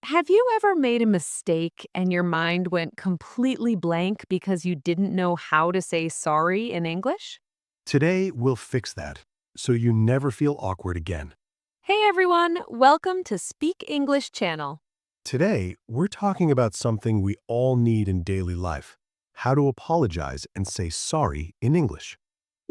Have you ever made a mistake and your mind went completely blank because you didn't know how to say sorry in English? Today, we'll fix that so you never feel awkward again. Hey everyone, welcome to Speak English channel. Today, we're talking about something we all need in daily life: how to apologize and say sorry in English.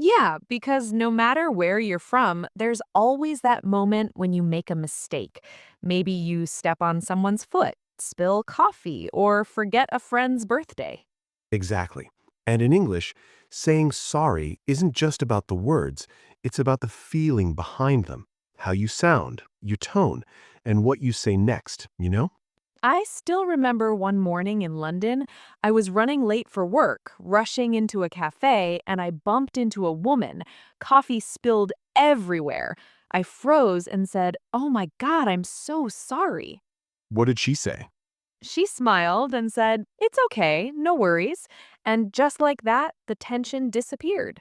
Yeah, because no matter where you're from, there's always that moment when you make a mistake. Maybe you step on someone's foot, spill coffee, or forget a friend's birthday. Exactly. And in English, saying sorry isn't just about the words, it's about the feeling behind them, how you sound, your tone, and what you say next, you know? I still remember one morning in London, I was running late for work, rushing into a cafe, and I bumped into a woman. Coffee spilled everywhere. I froze and said, "Oh my God, I'm so sorry." What did she say? She smiled and said, "It's okay, no worries." And just like that, the tension disappeared.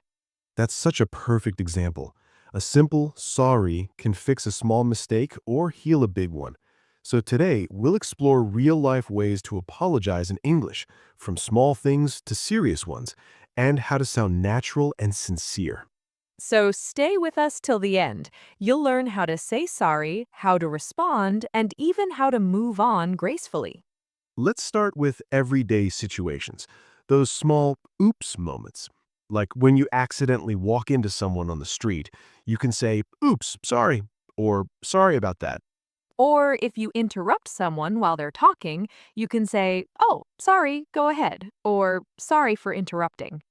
That's such a perfect example. A simple sorry can fix a small mistake or heal a big one. So today, we'll explore real-life ways to apologize in English, from small things to serious ones, and how to sound natural and sincere. So stay with us till the end. You'll learn how to say sorry, how to respond, and even how to move on gracefully. Let's start with everyday situations, those small oops moments. Like when you accidentally walk into someone on the street, you can say, "Oops, sorry," or "Sorry about that." Or if you interrupt someone while they're talking, you can say, "Oh, sorry, go ahead," or "Sorry for interrupting."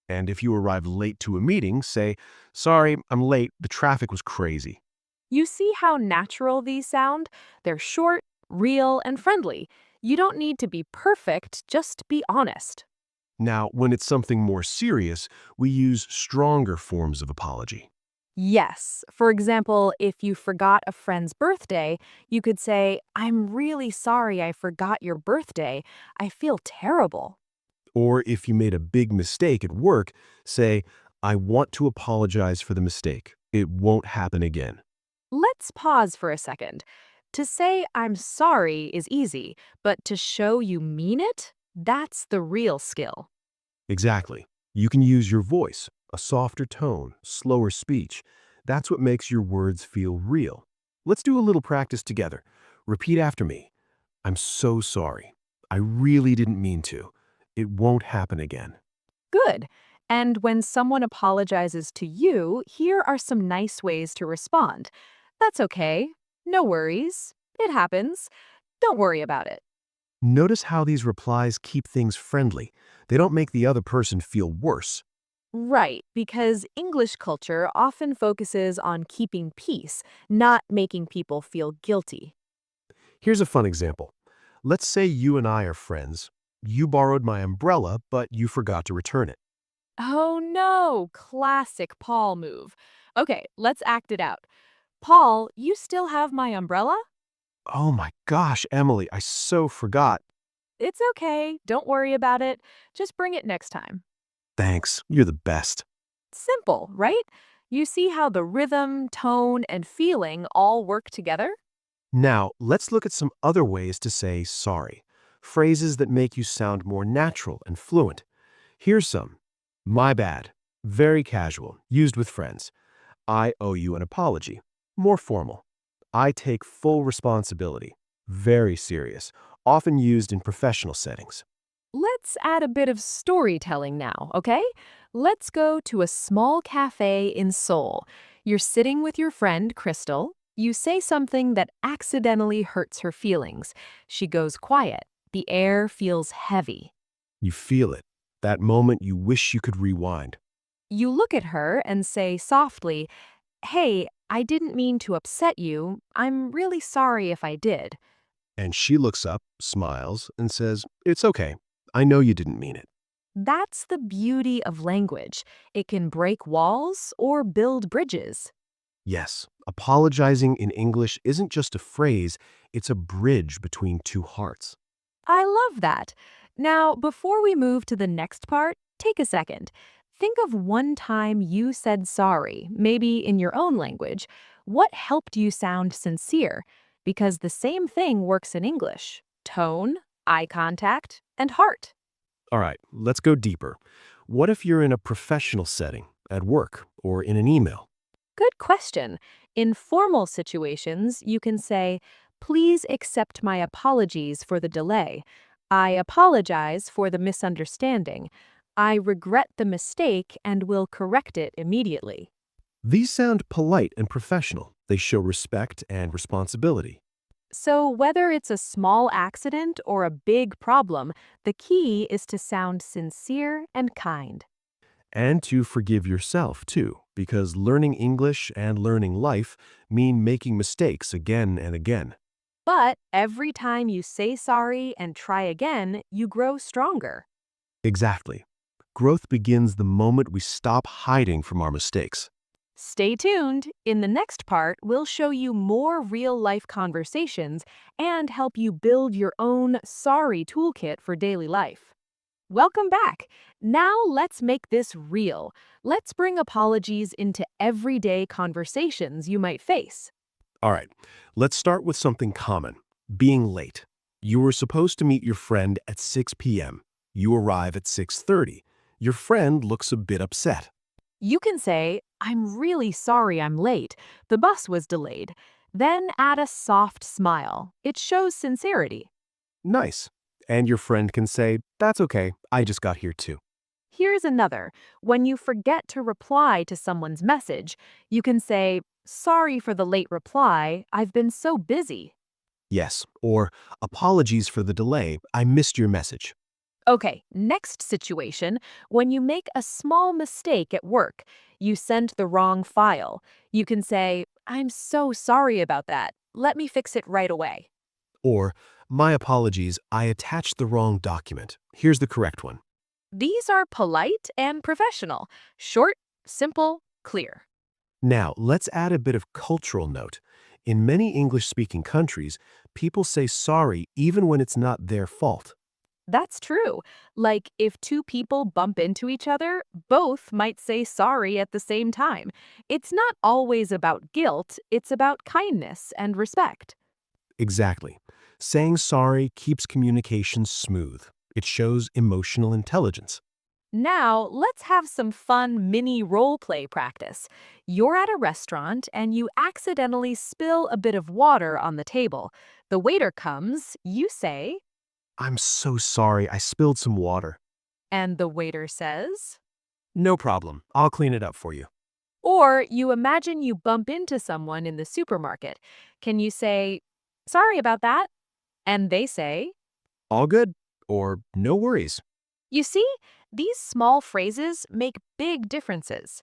And if you arrive late to a meeting, say, "Sorry, I'm late, the traffic was crazy." You see how natural these sound? They're short, real, and friendly. You don't need to be perfect, just be honest. Now, when it's something more serious, we use stronger forms of apology. Yes. For example, if you forgot a friend's birthday, you could say, "I'm really sorry I forgot your birthday. I feel terrible." Or if you made a big mistake at work, say, "I want to apologize for the mistake. It won't happen again." Let's pause for a second. To say "I'm sorry" is easy, but to show you mean it, that's the real skill. Exactly. You can use your voice, a softer tone, slower speech. That's what makes your words feel real. Let's do a little practice together. Repeat after me. "I'm so sorry. I really didn't mean to. It won't happen again." Good. And when someone apologizes to you, here are some nice ways to respond. "That's okay. No worries. It happens. Don't worry about it." Notice how these replies keep things friendly. They don't make the other person feel worse. Right, because English culture often focuses on keeping peace, not making people feel guilty. Here's a fun example. Let's say you and I are friends. You borrowed my umbrella, but you forgot to return it. Oh no, classic Paul move. Okay, let's act it out. "Paul, you still have my umbrella?" "Oh my gosh, Emily, I so forgot." "It's okay, don't worry about it. Just bring it next time." "Thanks, you're the best." Simple, right? You see how the rhythm, tone, and feeling all work together? Now, let's look at some other ways to say sorry. Phrases that make you sound more natural and fluent. Here's some. "My bad." Very casual, used with friends. "I owe you an apology." More formal. "I take full responsibility." Very serious, often used in professional settings. Let's add a bit of storytelling now, okay? Let's go to a small cafe in Seoul. You're sitting with your friend, Crystal. You say something that accidentally hurts her feelings. She goes quiet. The air feels heavy. You feel it. That moment you wish you could rewind. You look at her and say softly, "Hey, I didn't mean to upset you. I'm really sorry if I did." And she looks up, smiles, and says, "It's okay. I know you didn't mean it." That's the beauty of language. It can break walls or build bridges. Yes, apologizing in English isn't just a phrase, it's a bridge between two hearts. I love that. Now, before we move to the next part, take a second. Think of one time you said sorry, maybe in your own language. What helped you sound sincere? because the same thing works in English: tone, eye contact, and heart. All right, let's go deeper. What if you're in a professional setting, at work, or in an email? Good question. In formal situations, you can say, "Please accept my apologies for the delay. I apologize for the misunderstanding. I regret the mistake and will correct it immediately." These sound polite and professional. They show respect and responsibility. So, whether it's a small accident or a big problem, the key is to sound sincere and kind. And to forgive yourself, too, because learning English and learning life mean making mistakes again and again. But every time you say sorry and try again, you grow stronger. Exactly. Growth begins the moment we stop hiding from our mistakes. Stay tuned. In the next part, we'll show you more real-life conversations and help you build your own sorry toolkit for daily life. Welcome back. Now let's make this real. Let's bring apologies into everyday conversations you might face. All right, let's start with something common: being late. You were supposed to meet your friend at 6 p.m. You arrive at 6:30. Your friend looks a bit upset. You can say, "I'm really sorry I'm late. The bus was delayed." Then add a soft smile. It shows sincerity. Nice. And your friend can say, "That's okay, I just got here too." Here's another. When you forget to reply to someone's message, you can say, "Sorry for the late reply. I've been so busy." Yes, or apologies for the delay, I missed your message. Okay, next situation. When you make a small mistake at work, you sent the wrong file. You can say, "I'm so sorry about that. Let me fix it right away." Or, my apologies, I attached the wrong document. Here's the correct one. These are polite and professional. Short, simple, clear. Now, let's add a bit of cultural note. In many English-speaking countries, people say sorry even when it's not their fault. That's true. Like, if two people bump into each other, both might say sorry at the same time. It's not always about guilt, it's about kindness and respect. Exactly. Saying sorry keeps communication smooth. It shows emotional intelligence. Now, let's have some fun mini role play practice. You're at a restaurant and you accidentally spill a bit of water on the table. The waiter comes, you say, I'm so sorry, I spilled some water. and the waiter says, No problem, I'll clean it up for you. or you imagine you bump into someone in the supermarket. Can you say, "Sorry about that"? And they say, All good, or no worries. you see, these small phrases make big differences.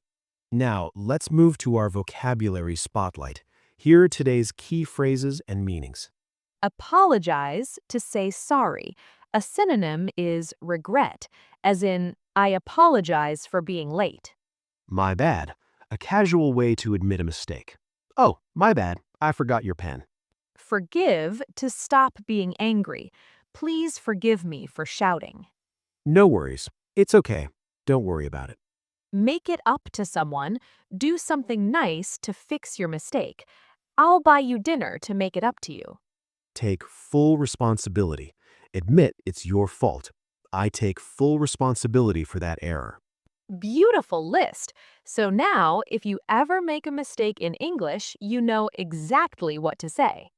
Now, let's move to our vocabulary spotlight. Here are today's key phrases and meanings. Apologize to say sorry. A synonym is regret, as in, "I apologize for being late." My bad, a casual way to admit a mistake. Oh, my bad, I forgot your pen. Forgive to stop being angry. "Please forgive me for shouting." No worries, it's okay, don't worry about it. Make it up to someone. Do something nice to fix your mistake. "I'll buy you dinner to make it up to you." Take full responsibility. Admit it's your fault. I take full responsibility for that error. Beautiful list. So now, if you ever make a mistake in English, you know exactly what to say.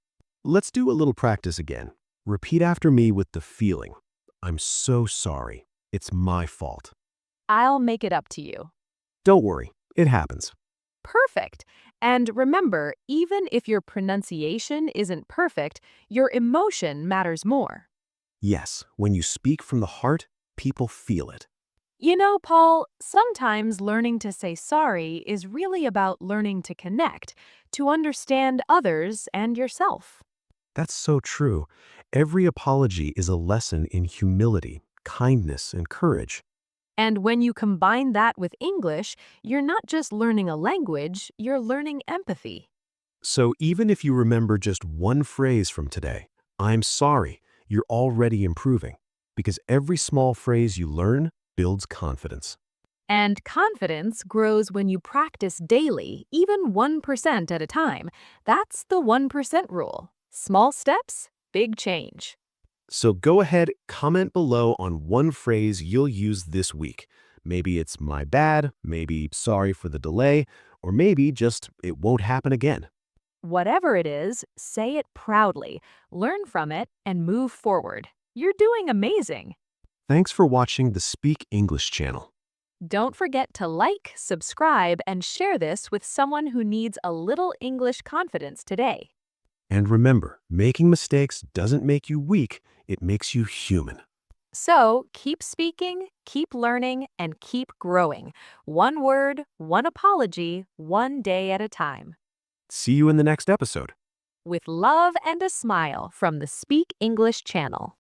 Let's do a little practice again. Repeat after me with the feeling. I'm so sorry. It's my fault. "I'll make it up to you." Don't worry, it happens. Perfect. And remember, even if your pronunciation isn't perfect, your emotion matters more. Yes, when you speak from the heart, people feel it. You know, Paul, sometimes learning to say sorry is really about learning to connect, to understand others and yourself. That's so true. Every apology is a lesson in humility, kindness, and courage. And when you combine that with English, you're not just learning a language, you're learning empathy. So even if you remember just one phrase from today, I'm sorry, you're already improving. Because every small phrase you learn builds confidence. And confidence grows when you practice daily, even 1% at a time. That's the 1% rule. Small steps, big change. So go ahead, comment below on one phrase you'll use this week. Maybe it's my bad, maybe sorry for the delay, or maybe just it won't happen again. Whatever it is, say it proudly, learn from it, and move forward. You're doing amazing. Thanks for watching the Speak English channel. Don't forget to like, subscribe, and share this with someone who needs a little English confidence today. And remember, making mistakes doesn't make you weak, it makes you human. So keep speaking, keep learning, and keep growing. One word, one apology, one day at a time. See you in the next episode. With love and a smile from the Speak English channel.